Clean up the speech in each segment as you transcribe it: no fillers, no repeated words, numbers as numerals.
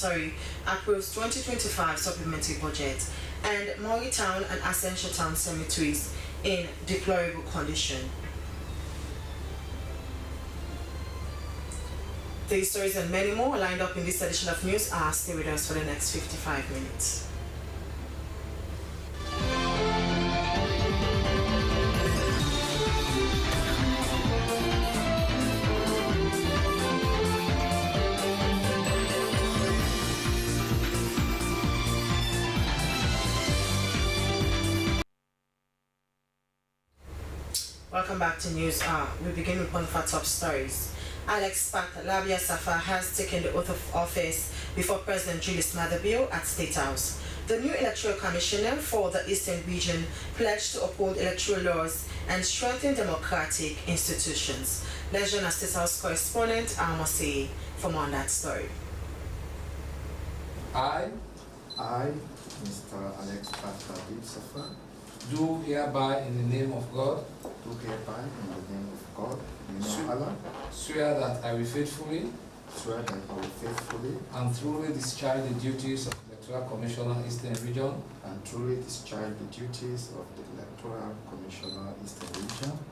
approves 2025 supplementary budget and Town and Essential Town cemeteries in deplorable condition. These stories and many more are lined up in this edition of News Hour. Stay with us for the next 55 minutes. Welcome back to News Hour. We begin with one of our top stories. Alex Labia Safa has taken the oath of office before President Julius Maada Bio at State House. The new Electoral Commissioner for the Eastern Region pledged to uphold electoral laws and strengthen democratic institutions. Let's join our State House correspondent, Amosei, for more on that story. I, Mr. Alex Labia Safa, do hereby in the name of God, Allah, swear that I will faithfully and truly discharge the duties of the Electoral Commissioner Eastern Region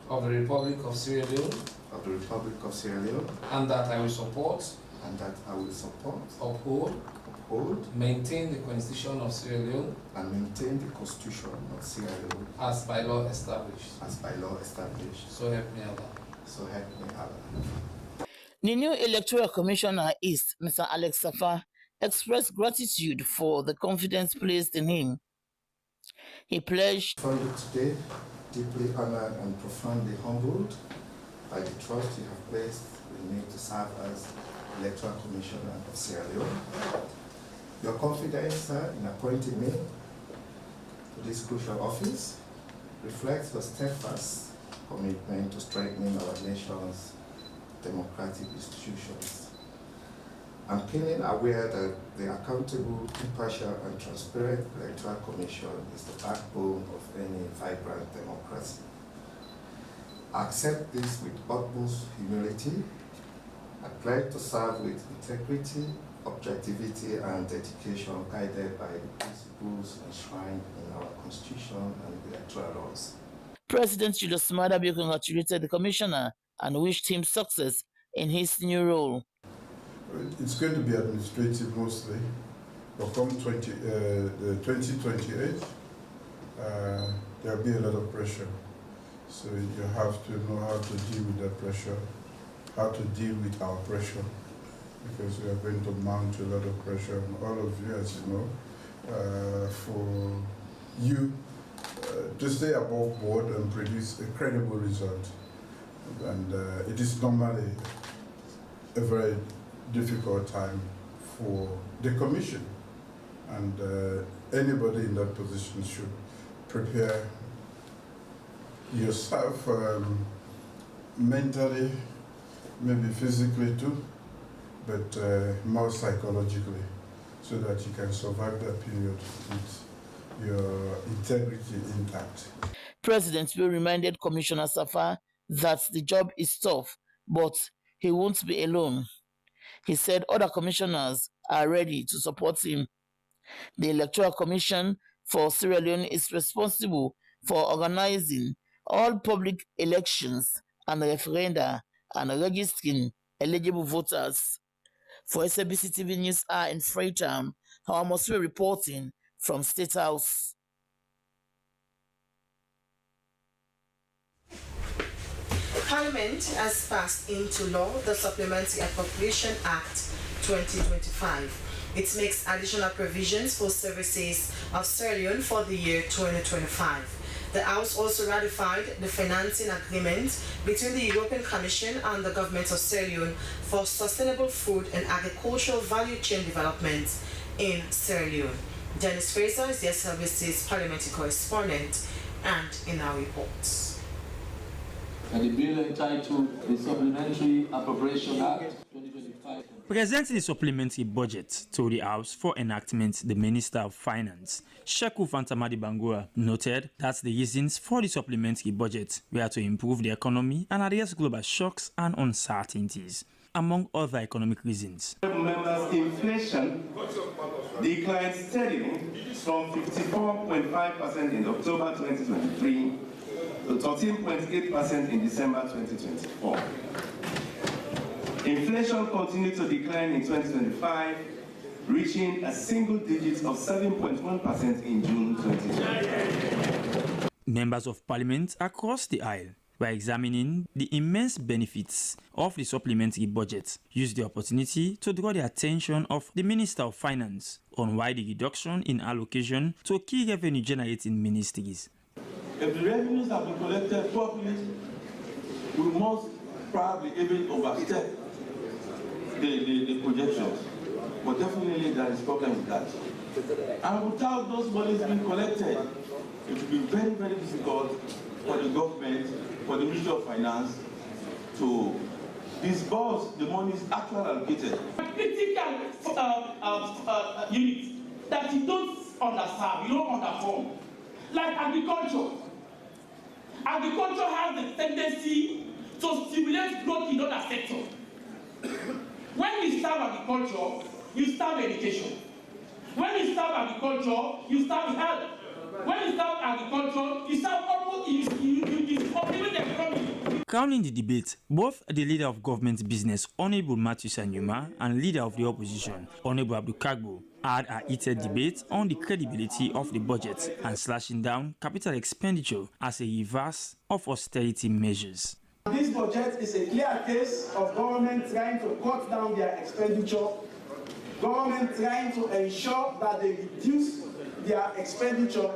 of the Republic of Sierra Leone, and that I will support, uphold, maintain the Constitution of Sierra Leone, as by law established. So help me Allah. The new Electoral Commissioner East, Mr. Alex Safa, expressed gratitude for the confidence placed in him. He pledged, today, deeply honored and profoundly humbled by the trust you have placed in me to serve as Electoral Commissioner of Sierra Leone. Your confidence, sir, in appointing me to this crucial office reflects your steadfast commitment to strengthening our nation's democratic institutions. I'm keenly aware that the accountable, impartial, and transparent Electoral Commission is the backbone of any vibrant democracy. I accept this with utmost humility. I pledge to serve with integrity, objectivity, and dedication, guided by the principles enshrined in our Constitution and electoral laws. President Julius Maada Bio congratulated the commissioner and wished him success in his new role. It's going to be administrative mostly, but come 2028, there will be a lot of pressure. So you have to know how to deal with that pressure, how to deal with our pressure, because we are going to mount a lot of pressure on all of you, as you know, for you to stay above board and produce a credible result. And it is normally a very difficult time for the Commission, and anybody in that position should prepare yourself mentally, maybe physically too, but more psychologically, so that you can survive that period with your integrity intact. President Bill reminded Commissioner Safa that the job is tough, but he won't be alone. He said other commissioners are ready to support him. The Electoral Commission for Sierra Leone is responsible for organizing all public elections and referenda and registering eligible voters. For Slbc TV News Hour in Freetown, Hawamoswe reporting from State House. Parliament has passed into law the Supplementary Appropriation Act 2025. It makes additional provisions for services of Sierra Leone for the year 2025. The House also ratified the financing agreement between the European Commission and the government of Sierra Leone for sustainable food and agricultural value chain development in Sierra Leone. Dennis Fraser is the Slbc's parliamentary correspondent, and in our reports. And the bill entitled the Supplementary Appropriation Act 2025. Presenting the supplementary budget to the House for enactment, the Minister of Finance, Sheku Fantamadi Bangura, noted that the reasons for the supplementary budget were to improve the economy and address global shocks and uncertainties. among other economic reasons. Members, inflation declined steadily from 54.5% in October 2023 to 13.8% in December 2024. Inflation continued to decline in 2025, reaching a single digit of 7.1% in June 2025. Members of Parliament across the aisle were examining the immense benefits of the supplementary budget, used the opportunity to draw the attention of the Minister of Finance on why the reduction in allocation to key revenue-generating ministries. If the revenues have been collected properly, we must probably even overstep the projections. But definitely there is a problem with that. And without those monies being collected, it will be very, very difficult for the government, for the Ministry of Finance to disburse the monies actually allocated. Critical units that you don't understand, you don't understand. Like agriculture. Agriculture has the tendency to stimulate growth in other sectors. When you start agriculture, you start education. When you start agriculture, you start health. When you start agriculture, you start almost you supplement the economy. Crowning the debate, both the leader of government business, Honorable Matthew Sanyuma, and leader of the opposition, Honorable Abdul Kagbo, had a heated debate on the credibility of the budget and slashing down capital expenditure as a reverse of austerity measures. This budget is a clear case of government trying to cut down their expenditure, government trying to ensure that they reduce their expenditure,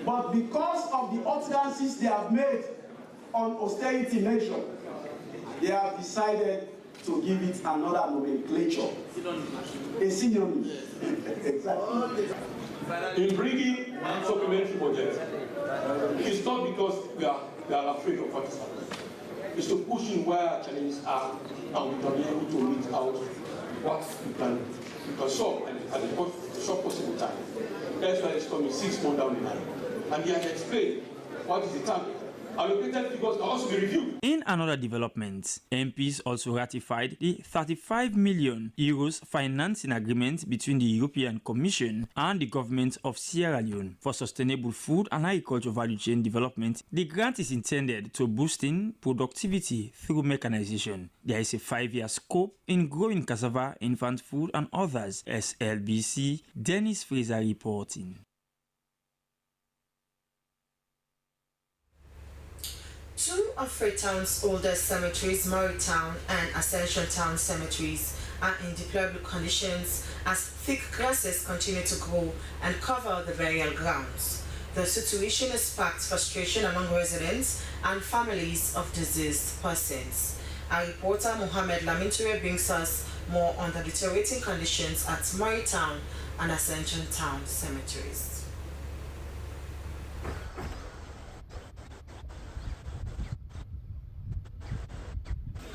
but because of the utterances they have made on austerity measure, they have decided to give it another nomenclature, a synonym. Exactly. In bringing supplementary budget, it's not because we are afraid of Pakistan. It's to push in where our challenges are, and we can be able to meet out what we can solve at the short possible time. That's why it's coming 6 months down the line. And he has explained what is the target. Allocated figures can also be reviewed. In another development, MPs also ratified the €35 million financing agreement between the European Commission and the government of Sierra Leone for sustainable food and agriculture value chain development. The grant is intended to boosting productivity through mechanization. There is a 5-year scope in growing cassava, infant food, and others. Slbc, Dennis Fraser reporting. Two of Freetown's oldest cemeteries, Freetown and Ascension Town cemeteries, are in deplorable conditions as thick grasses continue to grow and cover the burial grounds. The situation has sparked frustration among residents and families of deceased persons. Our reporter Mohammed Laminture brings us more on the deteriorating conditions at Freetown and Ascension Town cemeteries.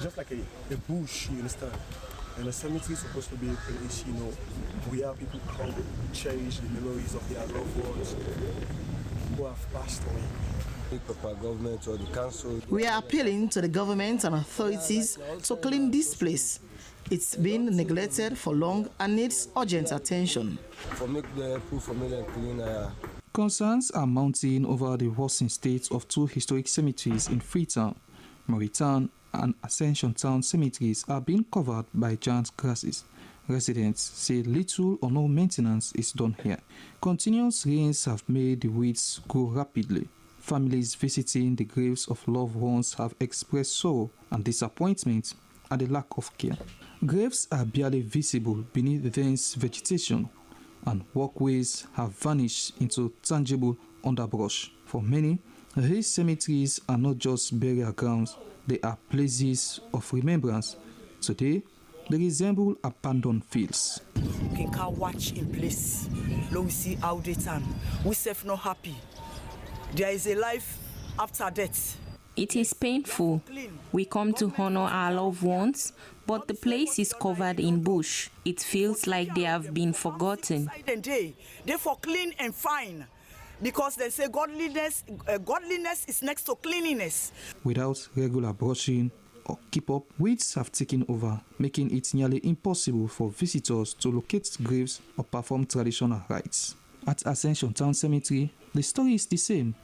Just like a bush, you understand? And the cemetery is supposed to be a place, where people come cherish the memories of their loved ones who have passed away. Government or the council. We are appealing to the government and authorities to clean this place. It's been neglected for long and needs urgent attention. Concerns are mounting over the worsening state of two historic cemeteries in Freetown. Freetown and Ascension Town cemeteries are being covered by giant grasses. Residents say little or no maintenance is done here. Continuous rains have made the weeds grow rapidly. Families visiting the graves of loved ones have expressed sorrow and disappointment at the lack of care. Graves are barely visible beneath the dense vegetation, and walkways have vanished into tangible underbrush. For many, these cemeteries are not just burial grounds, they are places of remembrance. Today, they resemble abandoned fields. We can watch in place. Long we see how they turn. We self not happy. There is a life after death. It is painful. We come to honor our loved ones, but the place is covered in bush. It feels like they have been forgotten. They for clean and fine. Because they say godliness is next to cleanliness. Without regular brushing, or keep up, weeds have taken over, making it nearly impossible for visitors to locate graves or perform traditional rites. At Ascension Town Cemetery, the story is the same: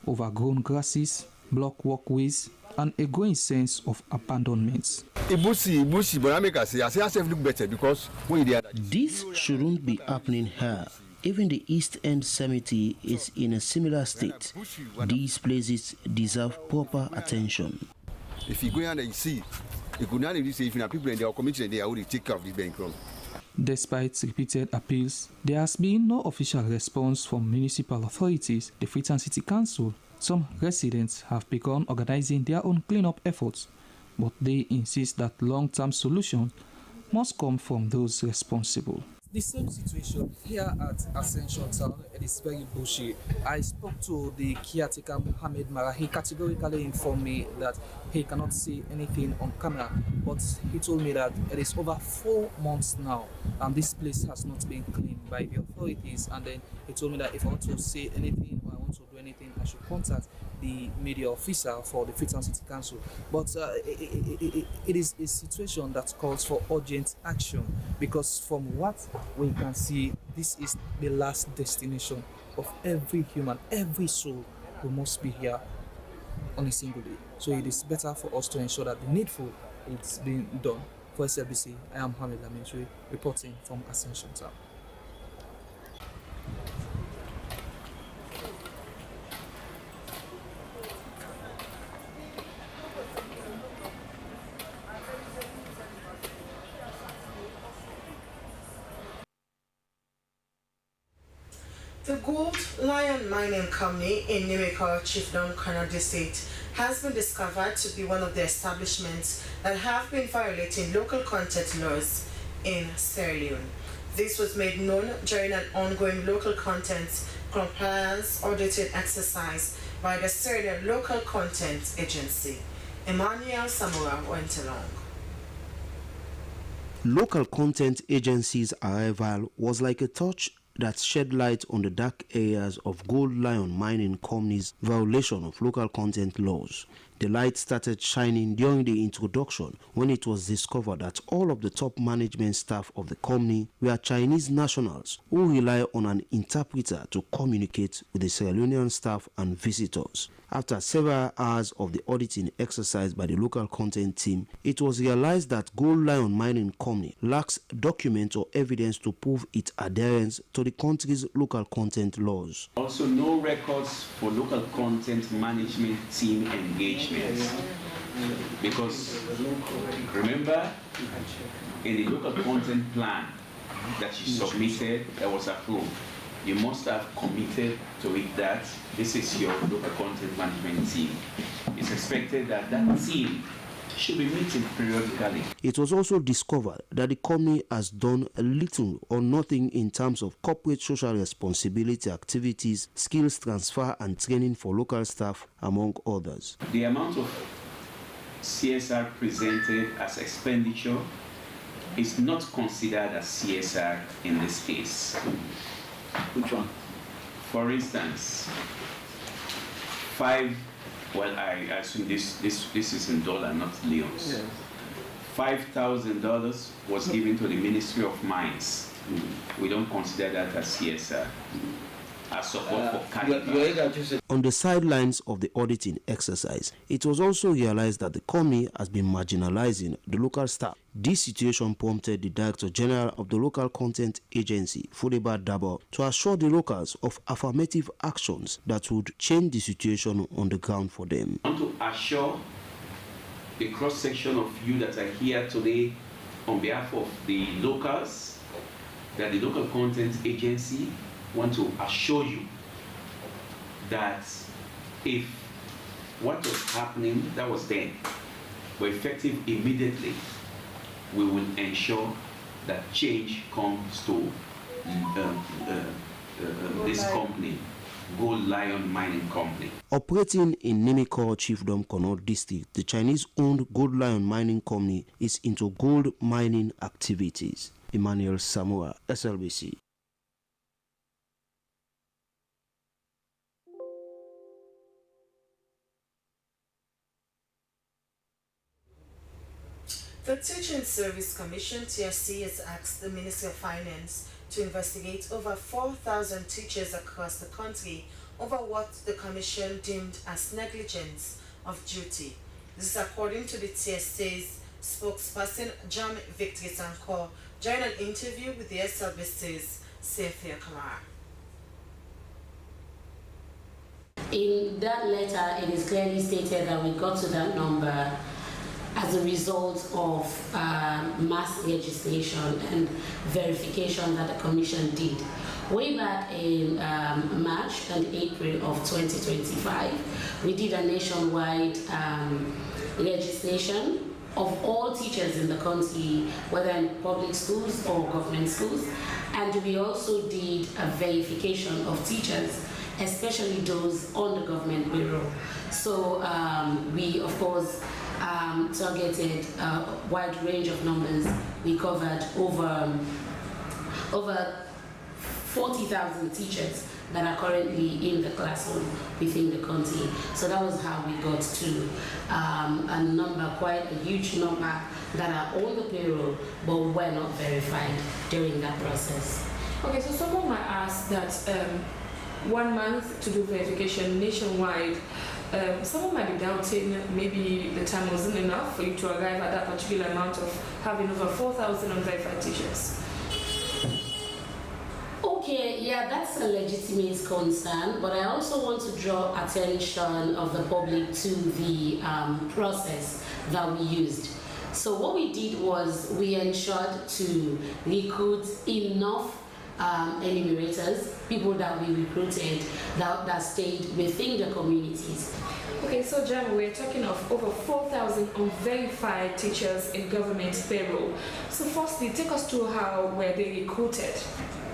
overgrown grasses, block walkways, and a growing sense of abandonment. This shouldn't be happening here. Even the East End Cemetery is in a similar state. These places deserve proper attention. If you go and you see, you could not say if people in their community they already take care of this bankroll. Despite repeated appeals, there has been no official response from municipal authorities, the Freetown City Council. Some residents have begun organizing their own cleanup efforts, but they insist that long-term solutions must come from those responsible. The same situation here at Ascension Town. It is very bushy. I spoke to the caretaker Mohammed Mara. He categorically informed me that he cannot see anything on camera, but he told me that it is over 4 months now and this place has not been cleaned by the authorities. And then he told me that if I want to say anything or I want to do anything, I should contact the media officer for the Freetown City Council. But it is a situation that calls for urgent action, because from what we can see, this is the last destination of every human, every soul who must be here on a single day. So it is better for us to ensure that the needful is being done. For SLBC, I am Parliamentary, reporting from Ascension Town. The Gold Lion Mining Company in Kenema, Chiefdom, Canada State has been discovered to be one of the establishments that have been violating local content laws in Sierra Leone. This was made known during an ongoing local content compliance auditing exercise by the Sierra Leone Local Content Agency. Emmanuel Samura went along. Local content agencies' arrival was like a torch that shed light on the dark areas of Gold Lion Mining Company's violation of local content laws. The light started shining during the introduction when it was discovered that all of the top management staff of the company were Chinese nationals who rely on an interpreter to communicate with the Sierra Leonean staff and visitors. After several hours of the auditing exercise by the local content team, it was realized that Gold Lion Mining Company lacks documents or evidence to prove its adherence to the country's local content laws. Also, no records for local content management team engagements. Because remember, in the local content plan that you submitted, that was approved, you must have committed to it that this is your local content management team. It's expected that that team should be meeting periodically. It was also discovered that the company has done little or nothing in terms of corporate social responsibility activities, skills transfer and training for local staff, among others. The amount of CSR presented as expenditure is not considered as CSR in this case. Which one? For instance, I assume this is in dollar, not leons. Yes. $5,000 was given to the Ministry of Mines. We don't consider that as CSR. As support for Canada. On the sidelines of the auditing exercise, it was also realized that the company has been marginalizing the local staff. This situation prompted the Director General of the Local Content Agency, Fudeba Dabo, to assure the locals of affirmative actions that would change the situation on the ground for them. I want to assure the cross-section of you that are here today on behalf of the locals that the Local Content Agency want to assure you that if what was happening that was then were effective immediately, we will ensure that change comes to this company, Gold Lion Mining Company. Operating in Nemiko Chiefdom Connaught District, the Chinese-owned Gold Lion Mining Company is into gold mining activities. Emmanuel Samura, SLBC. The Teaching Service Commission, TSC, has asked the Ministry of Finance to investigate over 4,000 teachers across the country over what the Commission deemed as negligence of duty. This is according to the TSC's spokesperson, John Victory Sankor, during an interview with the Slbc's Sierra Leone. In that letter, it is clearly stated that we got to that number as a result of mass legislation and verification that the Commission did. Way back in March and April of 2025, we did a nationwide legislation of all teachers in the country, whether in public schools or government schools, and we also did a verification of teachers, especially those on the government payroll. So we, of course, targeted a wide range of numbers. We covered over 40,000 teachers that are currently in the classroom within the country. So that was how we got to a number, quite a huge number, that are on the payroll but were not verified during that process. Okay, so someone might ask that 1 month to do verification nationwide, someone might be doubting maybe the time wasn't enough for you to arrive at that particular amount of having over 4,000 unverified teachers. Okay, yeah, that's a legitimate concern, but I also want to draw attention of the public to the process that we used. So what we did was we ensured to recruit enough enumerators, people that we recruited that stayed within the communities. Okay, so Jam, we're talking of over 4,000 unverified teachers in government payroll. So firstly, take us through how were they recruited?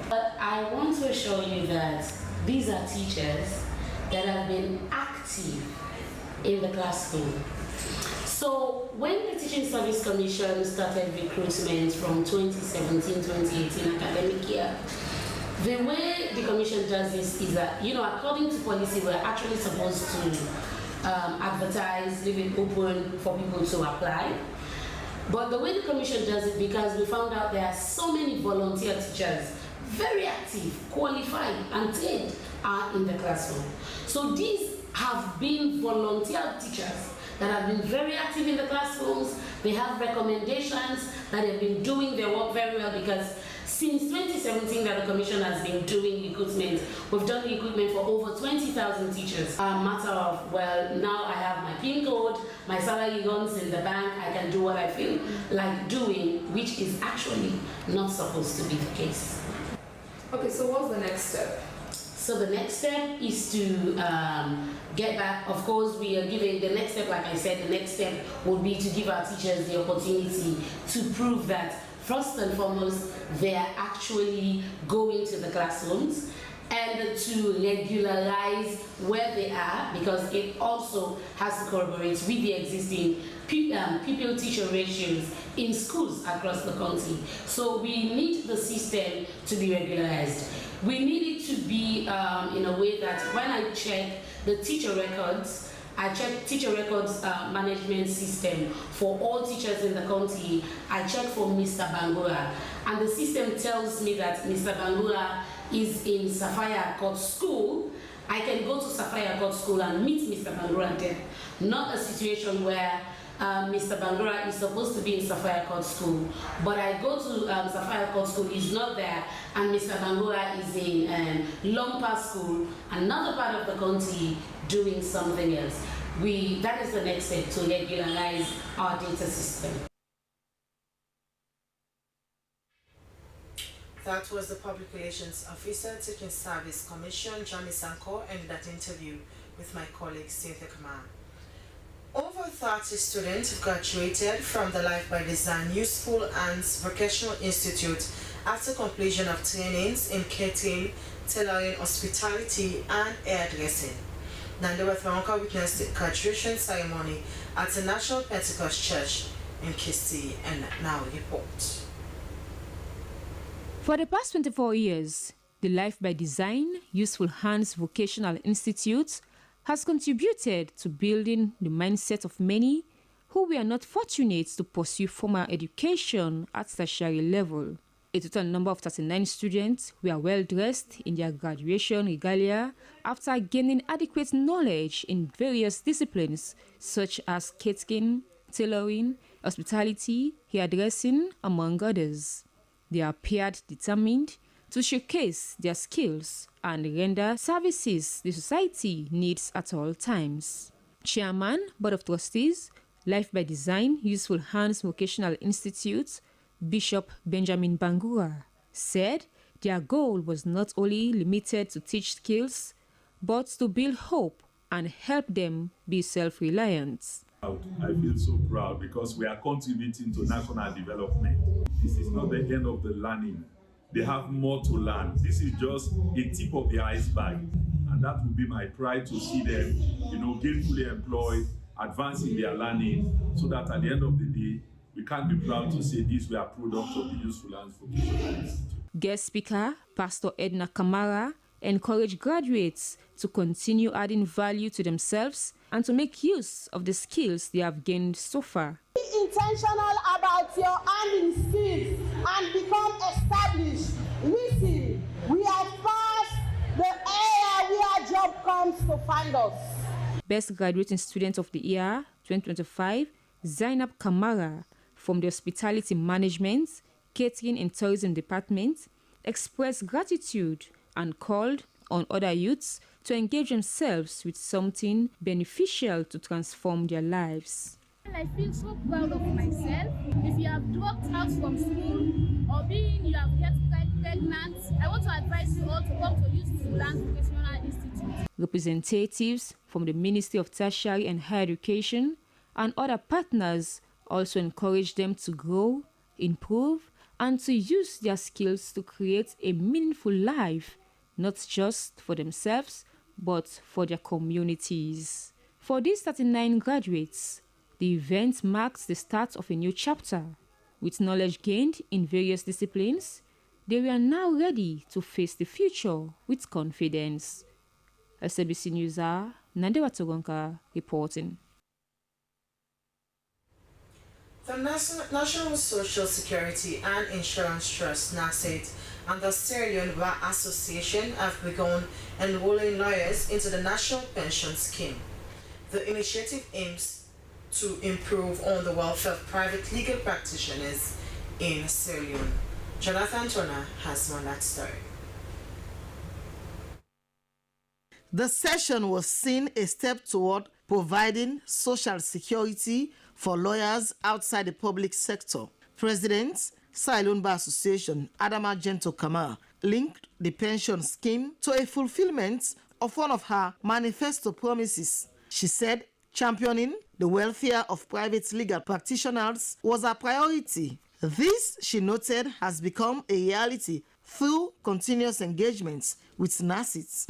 But I want to assure you that these are teachers that have been active in the classroom. So when the Teaching Service Commission started recruitment from 2017-2018 academic year, the way the Commission does this is that, according to policy, we're actually supposed to advertise, leave it open for people to apply. But the way the Commission does it, because we found out there are so many volunteer teachers, very active, qualified, and trained, are in the classroom. So these have been volunteer teachers that have been very active in the classrooms. They have recommendations that they've been doing their work very well, because since 2017 that the Commission has been doing recruitment, we've done recruitment for over 20,000 teachers. A matter of, well, now I have my PIN code, my salary runs in the bank, I can do what I feel like doing, which is actually not supposed to be the case. Okay, so what's the next step? So the next step is to get back. Of course, we are giving the next step, like I said, the next step would be to give our teachers the opportunity to prove that, first and foremost, they are actually going to the classrooms, and to regularize where they are, because it also has to corroborate with the existing pupil-teacher ratios in schools across the country. So we need the system to be regularized. We need it to be in a way that when I check the teacher records, I check teacher records management system for all teachers in the country. I check for Mr. Bangura, and the system tells me that Mr. Bangura is in Sapphire Court School. I can go to Sapphire Court School and meet Mr. Bangura there. Not a situation where Mr. Bangura is supposed to be in Sapphire Court School, but I go to Sapphire Court School, he's not there, and Mr. Bangura is in Lompa School, another part of the country, doing something else. That is the next step, to regularize our data system. That was the Public Relations Officer, Teaching Service Commission, Johnny Sanko, and that interview with my colleague, Cynthia Kaman. Over 30 students have graduated from the Life by Design Useful and Vocational Institute after completion of trainings in catering, tailoring, hospitality, and hairdressing. Nandewa Tharonka witnessed the graduation ceremony at the National Pentecost Church in Kisti, and now report. For the past 24 years, the Life by Design Useful Hands Vocational Institute has contributed to building the mindset of many who were not fortunate to pursue formal education at tertiary level. A total number of 39 students were well dressed in their graduation regalia after gaining adequate knowledge in various disciplines such as catering, tailoring, hospitality, hairdressing, among others. They appeared determined to showcase their skills and render services the society needs at all times. Chairman, Board of Trustees, Life by Design, Useful Hands Vocational Institute, Bishop Benjamin Bangura, said their goal was not only limited to teach skills, but to build hope and help them be self-reliant. I feel so proud because we are contributing to national development. This is not the end of the learning. They have more to learn. This is just a tip of the iceberg. And that will be my pride to see them, gainfully employed, advancing their learning, so that at the end of the day, we can be proud to say these were products of the Useful Hands Vocational Institute. Guest speaker, Pastor Edna Kamara, encouraged graduates to continue adding value to themselves and to make use of the skills they have gained so far. Be intentional about your earning skills and become established. Listen, we are past the area where job comes to find us. Best Graduating Student of the Year 2025, Zainab Kamara from the Hospitality Management, Catering and Tourism Department, expressed gratitude and called on other youths to engage themselves with something beneficial to transform their lives. I feel so proud of myself. If you have dropped out from school or you have get pregnant, I want to advise you all to come to Useful Hands Vocational Institute. Representatives from the Ministry of Tertiary and Higher Education and other partners also encourage them to grow, improve, and to use their skills to create a meaningful life, not just for themselves, but for their communities. For these 39 graduates, the event marks the start of a new chapter. With knowledge gained in various disciplines, they were now ready to face the future with confidence. Slbc News, Nandewa Togonka reporting. The National Social Security and Insurance Trust, NASIT, and the Sierra Leone Bar Association have begun enrolling lawyers into the National Pension Scheme. The initiative aims to improve on the welfare of private legal practitioners in Sierra Leone. Jonathan Turner has more on that story. The session was seen a step toward providing social security for lawyers outside the public sector. President, Sierra Leone Bar Association, Adama Gento Kamara, linked the pension scheme to a fulfillment of one of her manifesto promises. She said championing the welfare of private legal practitioners was a priority. This, she noted, has become a reality through continuous engagements with NASIT.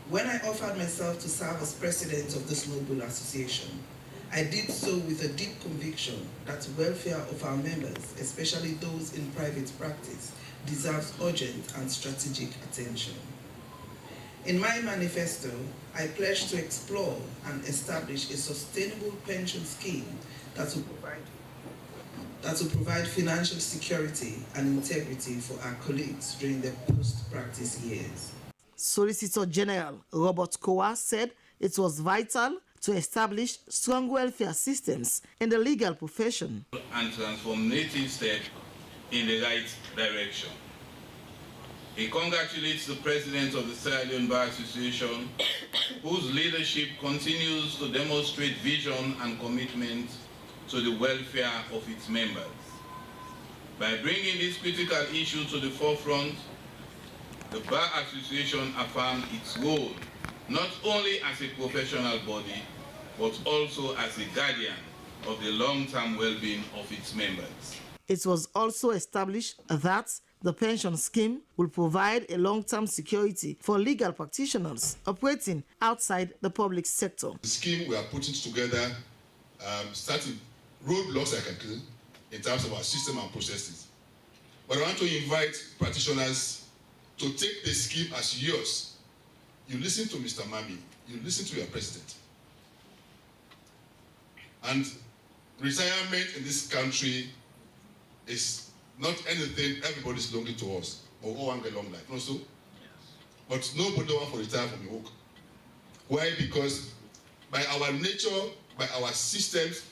When I offered myself to serve as president of this noble association, I did so with a deep conviction that the welfare of our members, especially those in private practice, deserves urgent and strategic attention. In my manifesto, I pledged to explore and establish a sustainable pension scheme that will provide financial security and integrity for our colleagues during their post-practice years. Solicitor General Robert Kowa said it was vital to establish strong welfare systems in the legal profession and transformative step in the right direction. He congratulates the President of the Sierra Leone Bar Association, whose leadership continues to demonstrate vision and commitment to the welfare of its members. By bringing this critical issue to the forefront, the Bar Association affirmed its role not only as a professional body, but also as a guardian of the long-term well-being of its members. It was also established that the pension scheme will provide a long-term security for legal practitioners operating outside the public sector. The scheme we are putting together starting roadblocks I can clear in terms of our system and processes. But I want to invite practitioners to take the scheme as yours. You listen to Mr. Mami, you listen to your president. And retirement in this country is not anything everybody's longing towards, or all want a long life, also. But nobody wants to retire from the work. Why? Because by our nature, by our systems,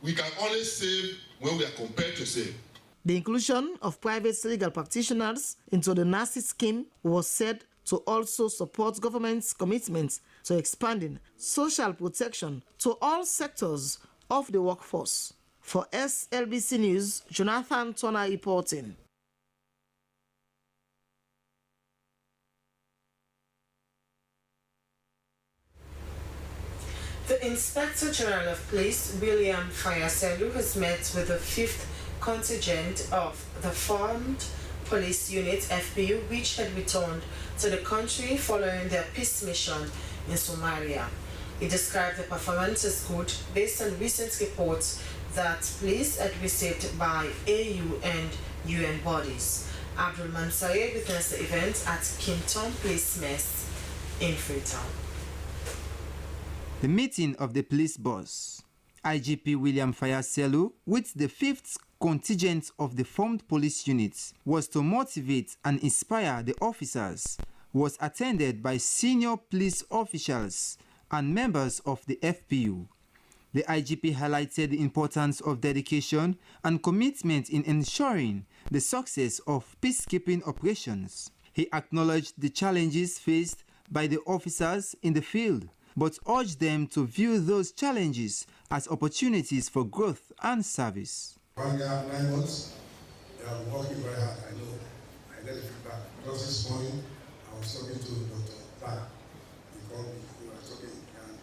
we can only save when we are compelled to save. The inclusion of private legal practitioners into the NACI scheme was said to also support government's commitment to expanding social protection to all sectors of the workforce. For SLBC News, Jonathan Turner reporting. The Inspector General of Police, William Fayaselu, has met with the 5th contingent of the Formed Police Unit, FPU, which had returned to the country following their peace mission in Somalia. He described the performance as good based on recent reports that police had received by AU and UN bodies. Abdul Mansaye witnessed the event at Kinton Police Mess in Freetown. The meeting of the police boss, IGP William Fayaselu, with the 5th contingent of the formed police units, was to motivate and inspire the officers, was attended by senior police officials and members of the FPU. The IGP highlighted the importance of dedication and commitment in ensuring the success of peacekeeping operations. He acknowledged the challenges faced by the officers in the field, but urged them to view those challenges as opportunities for growth and service. 1 year, 9 months, they are working very hard, I know. I get the feedback. Just this morning, I was talking to Dr. Park. He called me, we were talking, and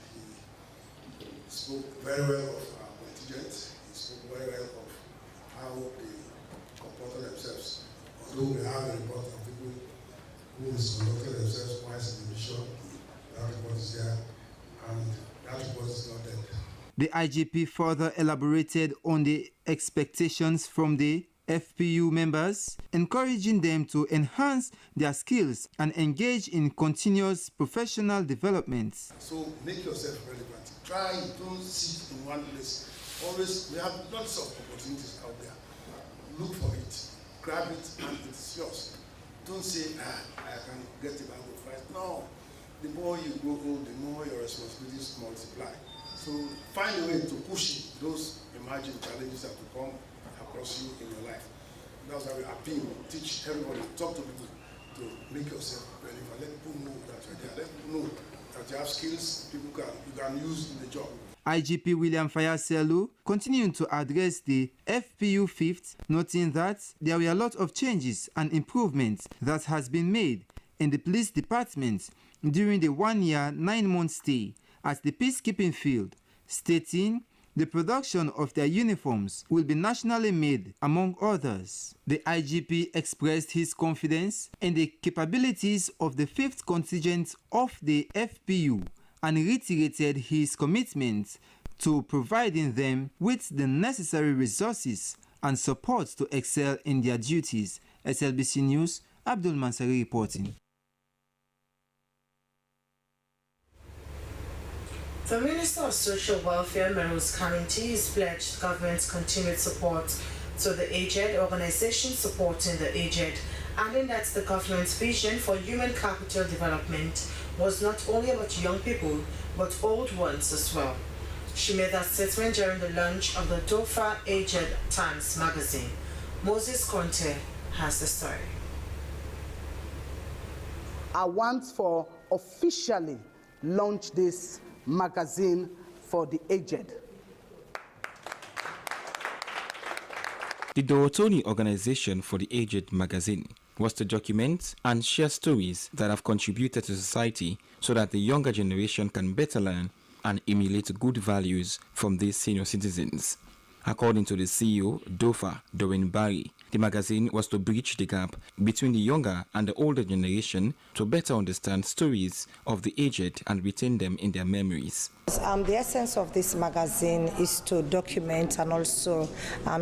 he spoke very well of our contingent. He spoke very well of how they comported themselves. Although we have a report of people who misconducted themselves twice in the mission, that report is there, and that report is not dead. The IGP further elaborated on the expectations from the FPU members, encouraging them to enhance their skills and engage in continuous professional development. So make yourself relevant. Try, don't sit in one place. Always, we have lots of opportunities out there. Look for it, grab it, and it's yours. Don't say, I can get a bag of rice. No, the more you grow old, the more your responsibilities multiply. So find a way to push those emerging challenges that will come across you in your life. That's why we appeal, teach everybody, talk to people to make yourself relevant. Let people know that you're there. Let people know that you have skills you can use in the job. IGP William Fayaselu continued to address the FPU 5th, noting that there were a lot of changes and improvements that has been made in the police department during the 1 year, 9 month stay at the peacekeeping field, stating the production of their uniforms will be nationally made, among others. The IGP expressed his confidence in the capabilities of the 5th contingent of the FPU and reiterated his commitment to providing them with the necessary resources and support to excel in their duties. SLBC News, Abdul Mansari reporting. The Minister of Social Welfare, Meruz Kaminti, has pledged government's continued support to the aged, organization supporting the aged, adding that the government's vision for human capital development was not only about young people, but old ones as well. She made that statement during the launch of the Dofa Aged Times magazine. Moses Conte has the story. I want to officially launch this magazine for the aged. The Dorotoni Organization for the Aged magazine was to document and share stories that have contributed to society so that the younger generation can better learn and emulate good values from these senior citizens. According to the CEO, Dofa, Doreen Barry, The magazine was to bridge the gap between the younger and the older generation to better understand stories of the aged and retain them in their memories. The essence of this magazine is to document and also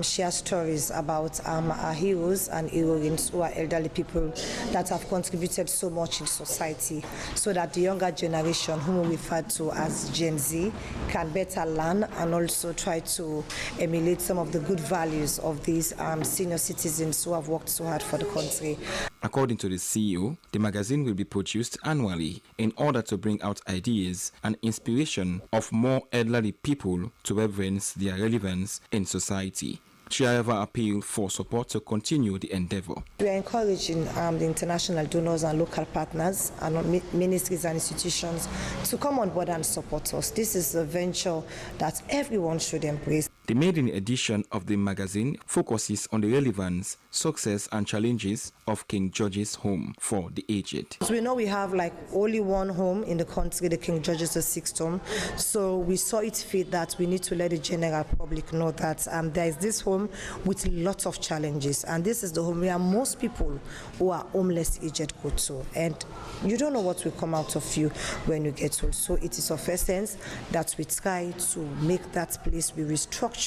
share stories about our heroes and heroines who are elderly people that have contributed so much in society, so that the younger generation, whom we refer to as Gen Z, can better learn and also try to emulate some of the good values of these senior citizens who have worked so hard for the country. According to the CEO, the magazine will be produced annually in order to bring out ideas and inspiration of more elderly people to reverence their relevance in society. She, however, appealed for support to continue the endeavor. We are encouraging the international donors and local partners and ministries and institutions to come on board and support us. This is a venture that everyone should embrace. The maiden edition of the magazine focuses on the relevance, success and challenges of King George's Home for the aged. So we know we have like only one home in the country, the King George's VI home. So we saw it fit that we need to let the general public know that there is this home with lots of challenges. And this is the home where most people who are homeless aged go to. And you don't know what will come out of you when you get old. So it is of essence that we try to make that place be restructured.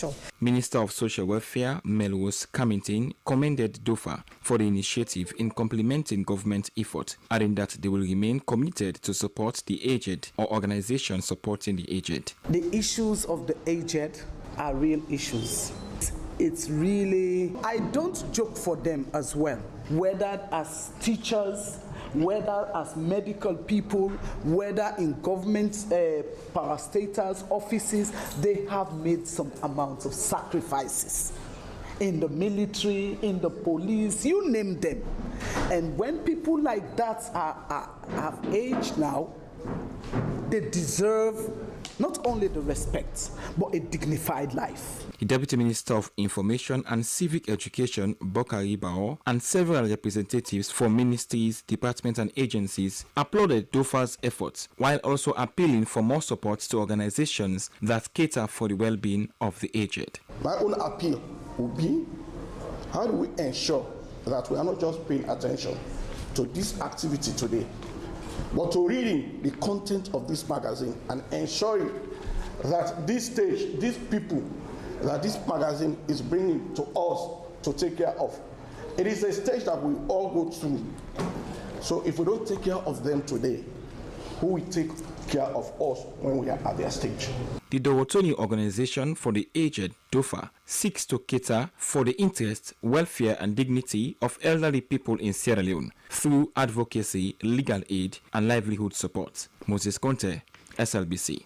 Minister of Social Welfare, Melrose Camington, commended DOFA for the initiative in complementing government effort, adding that they will remain committed to support the aged or organizations supporting the aged. The issues of the aged are real issues. It's really, I don't joke for them as well, whether as teachers, whether as medical people, whether in government parastatals, offices, they have made some amounts of sacrifices. In the military, in the police, you name them. And when people like that have aged now, they deserve not only the respect, but a dignified life. The Deputy Minister of Information and Civic Education, Bokari Bao, and several representatives from ministries, departments and agencies applauded DOFA's efforts, while also appealing for more support to organizations that cater for the well-being of the aged. My own appeal would be, how do we ensure that we are not just paying attention to this activity today, but to reading the content of this magazine and ensuring that this stage, these people that this magazine is bringing to us to take care of, it is a stage that we all go through. So if we don't take care of them today, who will take care of us when we are at their stage? The Dorotoni Organization for the Aged, DOFA, seeks to cater for the interests, welfare and dignity of elderly people in Sierra Leone through advocacy, legal aid and livelihood support. Moses Conte, SLBC.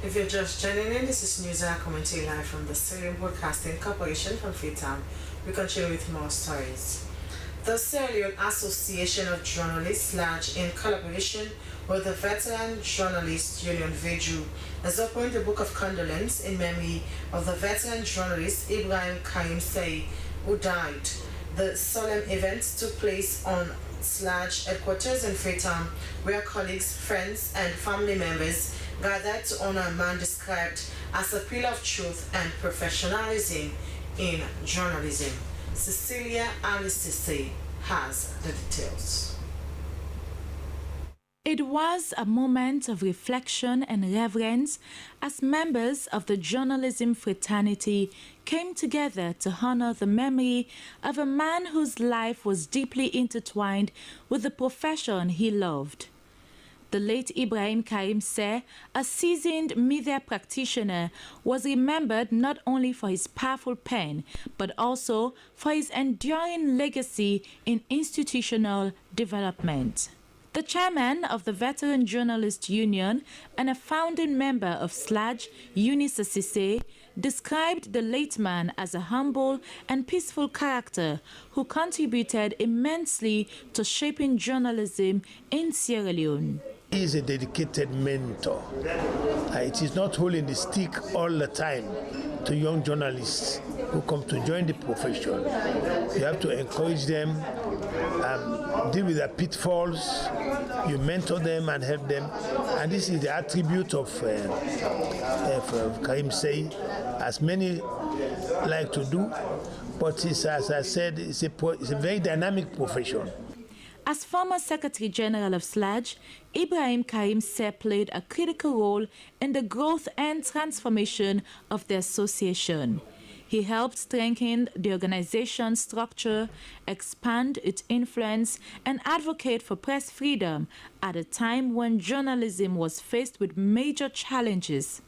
If you're just joining in, this is News coming to you live from the Sierra Leone Broadcasting Corporation from Freetown. We continue with more stories. The Sierra Leone Association of Journalists, SLAJ, in collaboration with the Veteran Journalist Union VEJU, has opened a book of condolence in memory of the veteran journalist Ibrahim Karim Say, who died. The solemn event took place on SLAJ headquarters in Freetown, where colleagues, friends, and family members gathered to honor a man described as a pillar of truth and professionalism in journalism. Cecilia Alicisse has the details. It was a moment of reflection and reverence as members of the journalism fraternity came together to honor the memory of a man whose life was deeply intertwined with the profession he loved. The late Ibrahim Karim Say, a seasoned media practitioner, was remembered not only for his powerful pen, but also for his enduring legacy in institutional development. The chairman of the Veteran Journalist Union and a founding member of SLAJ, Eunice Cisse, described the late man as a humble and peaceful character who contributed immensely to shaping journalism in Sierra Leone. He is a dedicated mentor. It is not holding the stick all the time. to young journalists who come to join the profession. You have to encourage them, deal with their pitfalls, you mentor them and help them. And this is the attribute of Karim Say, as many like to do, but it's, as I said, it's a very dynamic profession. As former Secretary General of SLAJ, Ibrahim Karim Say played a critical role in the growth and transformation of the association. He helped strengthen the organization's structure, expand its influence, and advocate for press freedom at a time when journalism was faced with major challenges.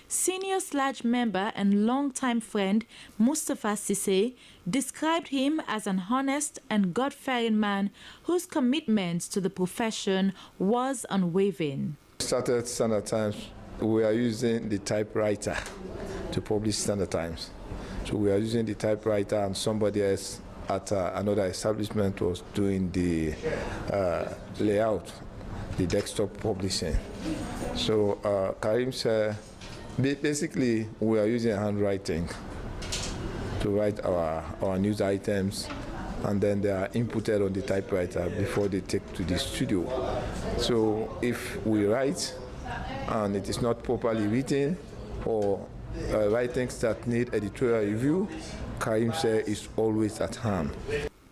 Senior SLAJ member and longtime friend Mustafa Sise described him as an honest and God-fearing man whose commitment to the profession was unwavering. Started Standard Times, we are using the typewriter to publish Standard Times. So we are using the typewriter, and somebody else at another establishment was doing the layout, the desktop publishing. So Karim said, basically, we are using handwriting to write our news items, and then they are inputted on the typewriter before they take to the studio. So if we write and it is not properly written, or writings that need editorial review, Karim Say is always at hand.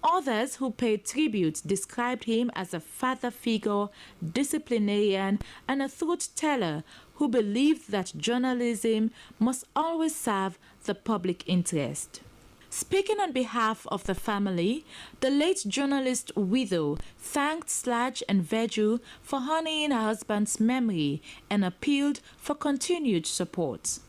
Others who paid tribute described him as a father figure, disciplinarian, and a truth teller who believed that journalism must always serve the public interest. Speaking on behalf of the family, the late journalist widow thanked SLAJ and Veju for honoring her husband's memory and appealed for continued support.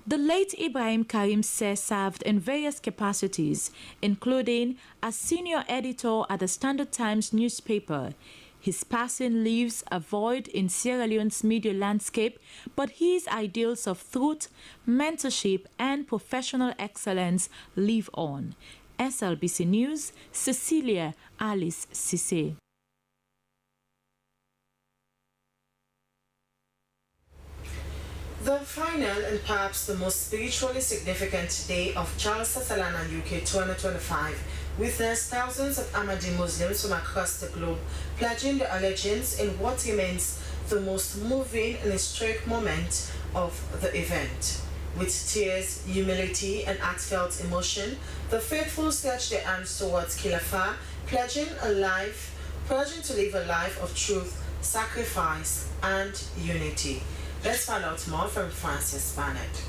The late Ibrahim Karim Say served in various capacities, including as senior editor at the Standard Times newspaper. His passing leaves a void in Sierra Leone's media landscape, but his ideals of truth, mentorship, and professional excellence live on. SLBC News, Cecilia Alice Sise. The final and perhaps the most spiritually significant day of Charles Sasalana UK 2025 witnessed thousands of Ahmadi Muslims from across the globe pledging their allegiance in what remains the most moving and historic moment of the event. With tears, humility, and heartfelt emotion, the faithful stretched their arms towards Khilafah, pledging to live a life of truth, sacrifice, and unity. Let's find out more from Francis Barnett.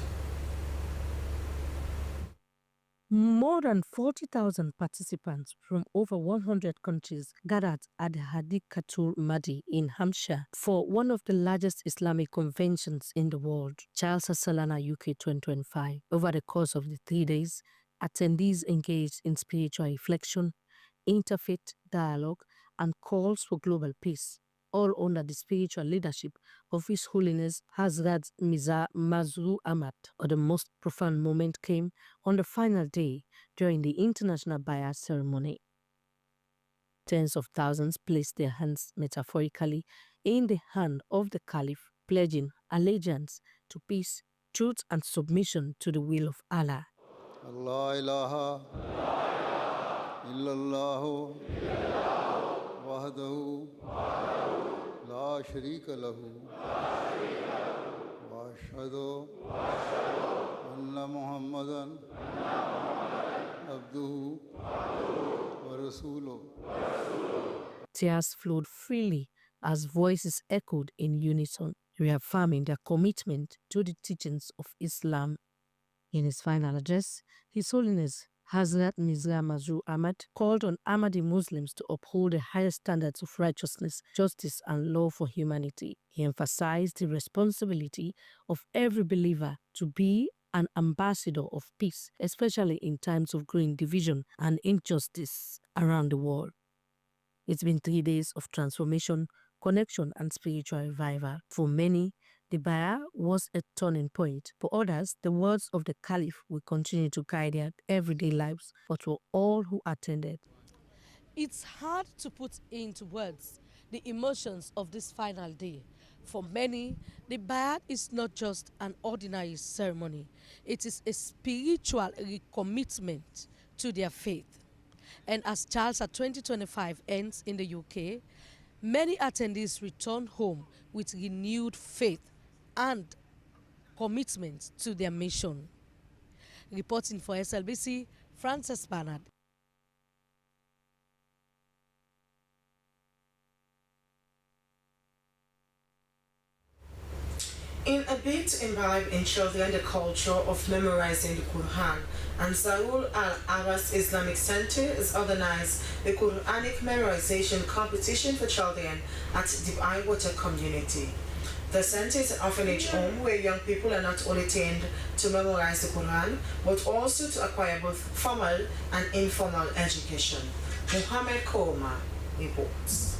More than 40,000 participants from over 100 countries gathered at the Hadikatul Mahdi in Hampshire for one of the largest Islamic conventions in the world, Charles Sasalana UK 2025. Over the course of the 3 days, attendees engaged in spiritual reflection, interfaith dialogue, and calls for global peace, all under the spiritual leadership of His Holiness Hazrat Mirza Masroor Ahmad. The most profound moment came on the final day during the International Bayat ceremony. Tens of thousands placed their hands metaphorically in the hand of the Caliph, pledging allegiance to peace, truth, and submission to the will of Allah. Allah ilaha illallah wahdahu la sharika lahu wa ashhadu anna Muhammadan abduhu wa rasuluhu. Tears flowed freely as voices echoed in unison, reaffirming their commitment to the teachings of Islam. In his final address, His Holiness Hazrat Mirza Masroor Ahmad called on Ahmadi Muslims to uphold the highest standards of righteousness, justice, and law for humanity. He emphasized the responsibility of every believer to be an ambassador of peace, especially in times of growing division and injustice around the world. It's been 3 days of transformation, connection, and spiritual revival. For many, the Bayat was a turning point. For others, the words of the Caliph will continue to guide their everyday lives, but for all who attended. It's hard to put into words the emotions of this final day, For many, the Bayat is not just an ordinary ceremony. It is a spiritual recommitment to their faith. And as Jalsa 2025 ends in the UK, many attendees return home with renewed faith and commitment to their mission. Reporting for SLBC, Frances Bernard. In a bid to imbibe in children the culture of memorizing the Quran, Ansarul Al-Aras Islamic Center has organized the Quranic memorization competition for children at the Water community. The center is an orphanage home where young people are not only trained to memorize the Quran, but also to acquire both formal and informal education. Muhammad Koma reports.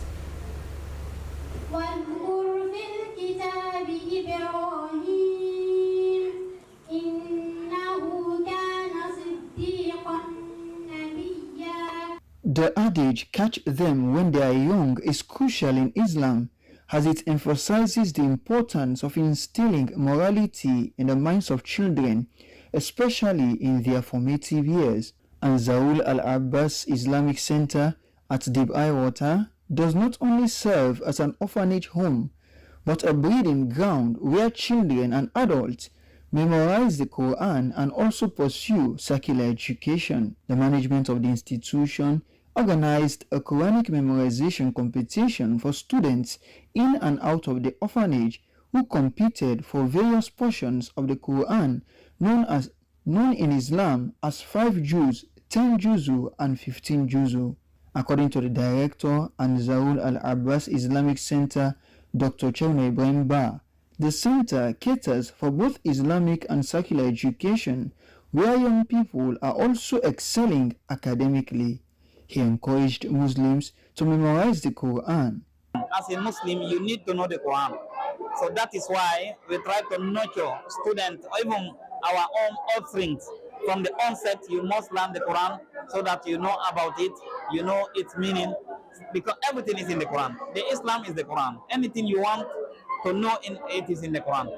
The adage, catch them when they are young, is crucial in Islam, as it emphasizes the importance of instilling morality in the minds of children, especially in their formative years. Ansarul Al-Abbas Islamic Center at Deep Water does not only serve as an orphanage home, but a breeding ground where children and adults memorize the Quran and also pursue secular education. The management of the institution organized a Quranic memorization competition for students in and out of the orphanage who competed for various portions of the Quran known in Islam as 5 juz, 10 juzu and 15 juzu. According to the director Ansarul Al-Abbas Islamic Center, Dr. Chawna Ibrahim Ba, the center caters for both Islamic and secular education, where young people are also excelling academically. He encouraged Muslims to memorize the Quran. As a Muslim, you need to know the Quran. So that is why we try to nurture students, even our own offerings. From the onset, you must learn the Quran so that you know about it, you know its meaning, because everything is in the Quran. The Islam is the Quran. Anything you want to know in it is in the Quran.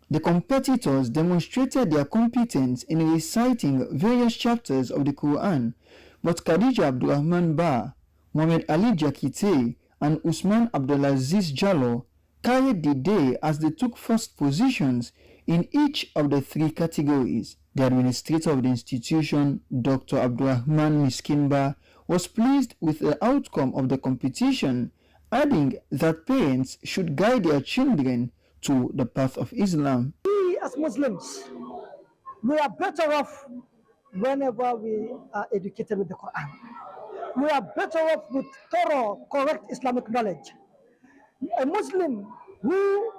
The competitors demonstrated their competence in reciting various chapters of the Quran, but Khadija Abdurrahman Ba, Muhammad Ali Jakite, and Usman Abdulaziz Jallo carried the day as they took first positions in each of the 3 categories. The administrator of the institution, Dr. Abdurrahman Miskinba, was pleased with the outcome of the competition, adding that parents should guide their children to the path of Islam. We as Muslims, we are better off whenever we are educated with the Quran. We are better off with thorough, correct Islamic knowledge. A Muslim who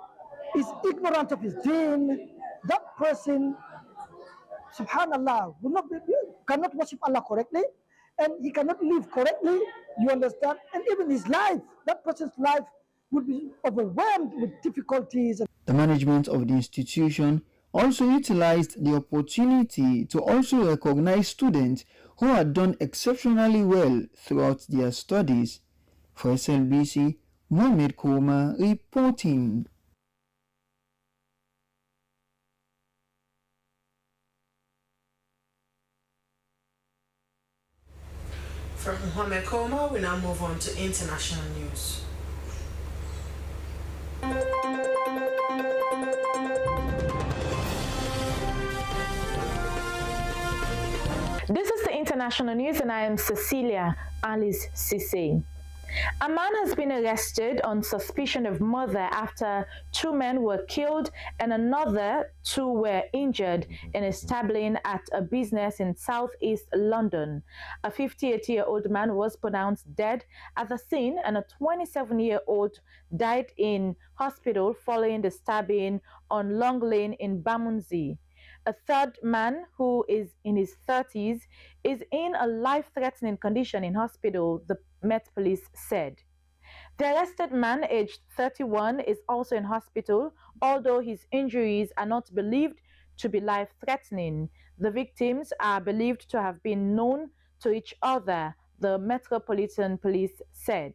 is ignorant of his deen, that person, subhanallah, cannot worship Allah correctly, and he cannot live correctly, you understand? And even his life, that person's life would be overwhelmed with difficulties. The management of the institution also utilized the opportunity to also recognize students who had done exceptionally well throughout their studies. For SLBC, Mohamed Koma reporting. From Mohamed Koma, we now move on to international news. This is the international news, and I am Cecilia Alice Cisse. A man has been arrested on suspicion of murder after 2 men were killed and another 2 were injured in a stabbing at a business in southeast London. A 58-year-old man was pronounced dead at the scene, and a 27-year-old died in hospital following the stabbing on Long Lane in Bermondsey. A third man, who is in his 30s, is in a life-threatening condition in hospital, the Met Police said. The arrested man, aged 31, is also in hospital, although his injuries are not believed to be life-threatening. The victims are believed to have been known to each other, the Metropolitan Police said.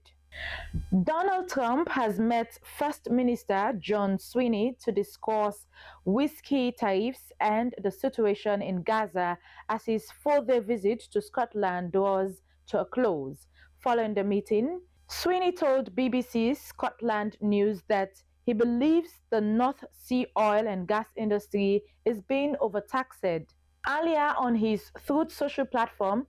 Donald Trump has met First Minister John Sweeney to discuss whiskey tariffs and the situation in Gaza as his 4-day visit to Scotland draws to a close. Following the meeting, Sweeney told BBC's Scotland News that he believes the North Sea oil and gas industry is being overtaxed. Earlier on his Truth Social platform,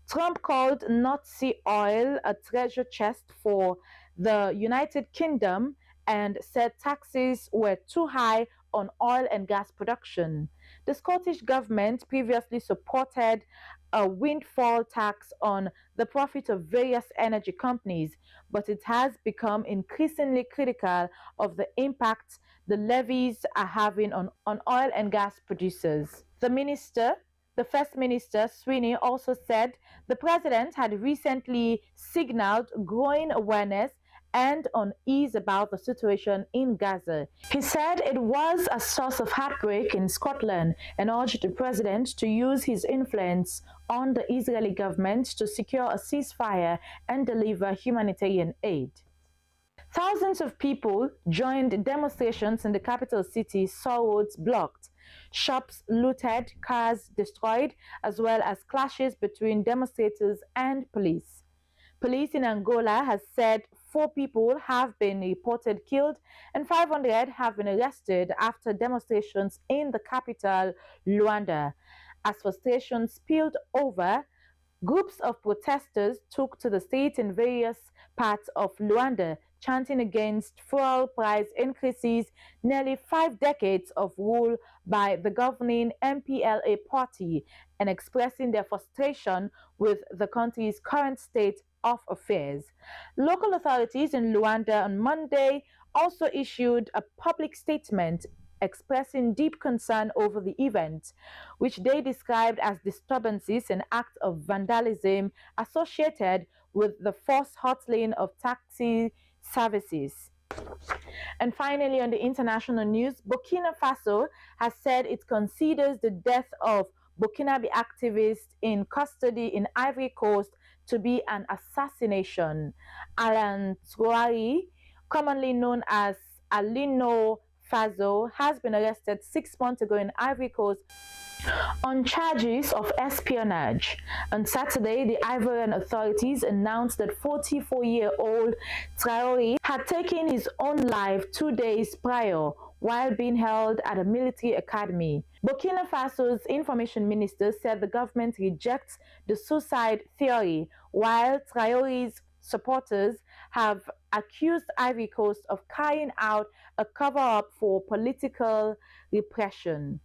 Trump called North Sea oil a treasure chest for the United Kingdom and said taxes were too high on oil and gas production. The Scottish government previously supported a windfall tax on the profit of various energy companies, but it has become increasingly critical of the impact the levies are having on oil and gas producers. The First Minister Sweeney also said the president had recently signaled growing awareness and unease about the situation in Gaza. He said it was a source of heartbreak in Scotland and urged the president to use his influence on the Israeli government to secure a ceasefire and deliver humanitarian aid. Thousands of people joined demonstrations in the capital city, saw roads blocked, shops looted, cars destroyed, as well as clashes between demonstrators and police. Police in Angola has said 4 people have been reported killed and 500 have been arrested after demonstrations in the capital, Luanda. As frustration spilled over, groups of protesters took to the streets in various parts of Luanda, chanting against fuel price increases, nearly 5 decades of rule by the governing MPLA party, and expressing their frustration with the country's current state of affairs. Local authorities in Luanda on Monday also issued a public statement expressing deep concern over the event, which they described as disturbances and acts of vandalism associated with the forced hustling of taxi services. And finally, on the international news, Burkina Faso has said it considers the death of Burkinabe activists in custody in Ivory Coast to be an assassination. Alan Traoré, commonly known as Alino Faso, has been arrested 6 months ago in Ivory Coast on charges of espionage. On Saturday, the Ivorian authorities announced that 44-year-old Traoré had taken his own life 2 days prior while being held at a military academy. Burkina Faso's information minister said the government rejects the suicide theory, while Traoré's supporters have accused Ivory Coast of carrying out a cover-up for political repression.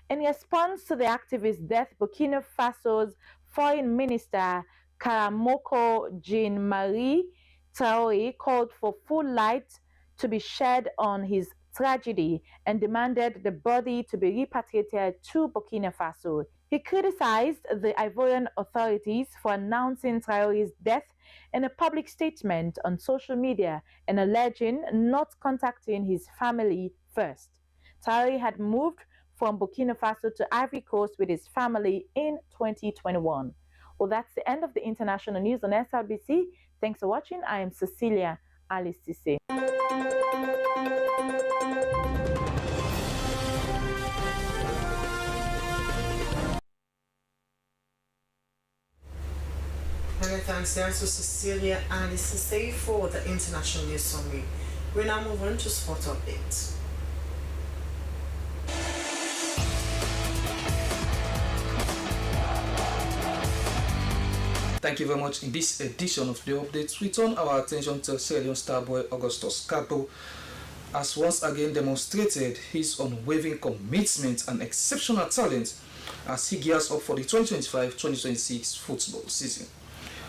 In response to the activist's death, Burkina Faso's Foreign Minister Karamoko Jean-Marie Traoré called for full light to be shed on his tragedy and demanded the body to be repatriated to Burkina Faso. He criticized the Ivorian authorities for announcing Traoré's death in a public statement on social media and alleging not contacting his family first. Traoré had moved from Burkina Faso to Ivory Coast with his family in 2021. Well, that's the end of the international news on SLBC. Thanks for watching. I am Cecilia Alisise. Many thanks there to Cecilia Alisise for the international news summary. We now move on to sport updates. Thank you very much. In this edition of the updates, we turn our attention to Sierra Leone star boy Augustus Kagbo has once again demonstrated his unwavering commitment and exceptional talent as he gears up for the 2025-2026 football season.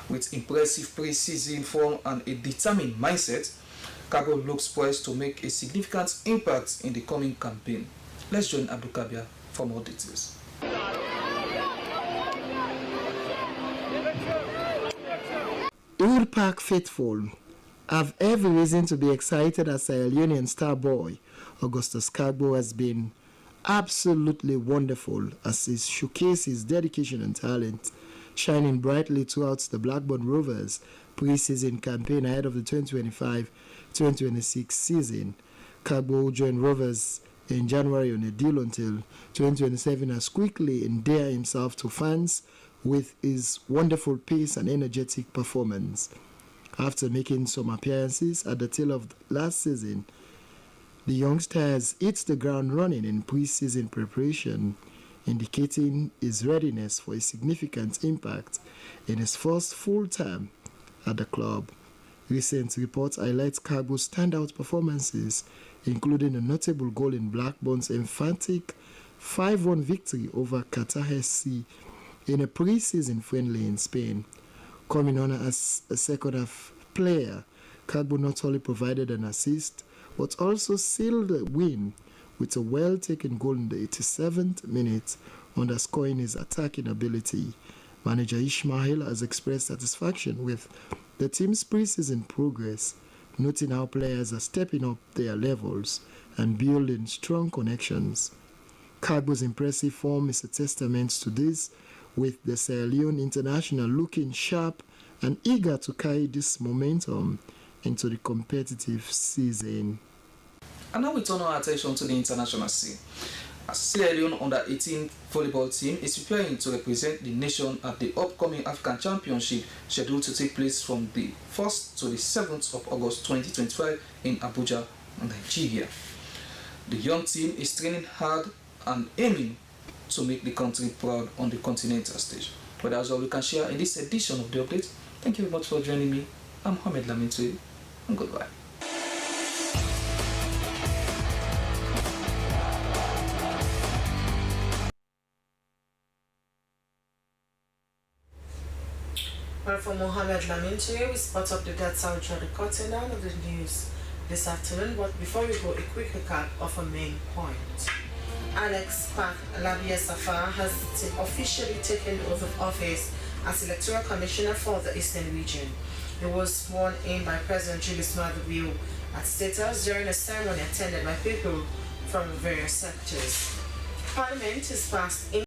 With impressive pre-season form and a determined mindset, Kagbo looks poised to make a significant impact in the coming campaign. Let's join Abdul Kabir for more details. Old Park faithful have every reason to be excited as Sierra Leonean star boy Augustus Kagbo has been absolutely wonderful as he showcases his dedication and talent, shining brightly throughout the Blackburn Rovers pre-season campaign ahead of the 2025-2026 season. Kagbo joined Rovers in January on a deal until 2027 has quickly endeared himself to fans with his wonderful pace and energetic performance. After making some appearances at the tail of last season, the youngster has hit the ground running in pre-season preparation, indicating his readiness for a significant impact in his first full term at the club. Recent reports highlight Kagbo's standout performances, including a notable goal in Blackburn's emphatic 5-1 victory over Qatar SC in a pre-season friendly in Spain. Coming on as a second-half player, Kagbo not only provided an assist, but also sealed the win with a well-taken goal in the 87th minute, underscoring his attacking ability. Manager Ismail has expressed satisfaction with the team's pre-season progress, noting how players are stepping up their levels and building strong connections. Kagbo's impressive form is a testament to this, with the Sierra Leone international looking sharp and eager to carry this momentum into the competitive season. And now we turn our attention to the international scene. A Sierra Leone under-18 volleyball team is preparing to represent the nation at the upcoming African Championship, scheduled to take place from the 1st to the 7th of August 2025 in Abuja, Nigeria. The young team is training hard and aiming to make the country proud on the continental stage. But that's all we can share in this edition of The Update. Thank you very much for joining me. I'm Mohamed Lamintoui, and goodbye. Well, for Mohamed Lamintoui, we spot up the deaths out the cutting down of the news this afternoon. But before we go, a quick recap of a main point. Alex Pak Labia Safar has officially taken over office as Electoral Commissioner for the Eastern Region. He was sworn in by President Julius Maada at State House during a ceremony attended by people from various sectors. Parliament has passed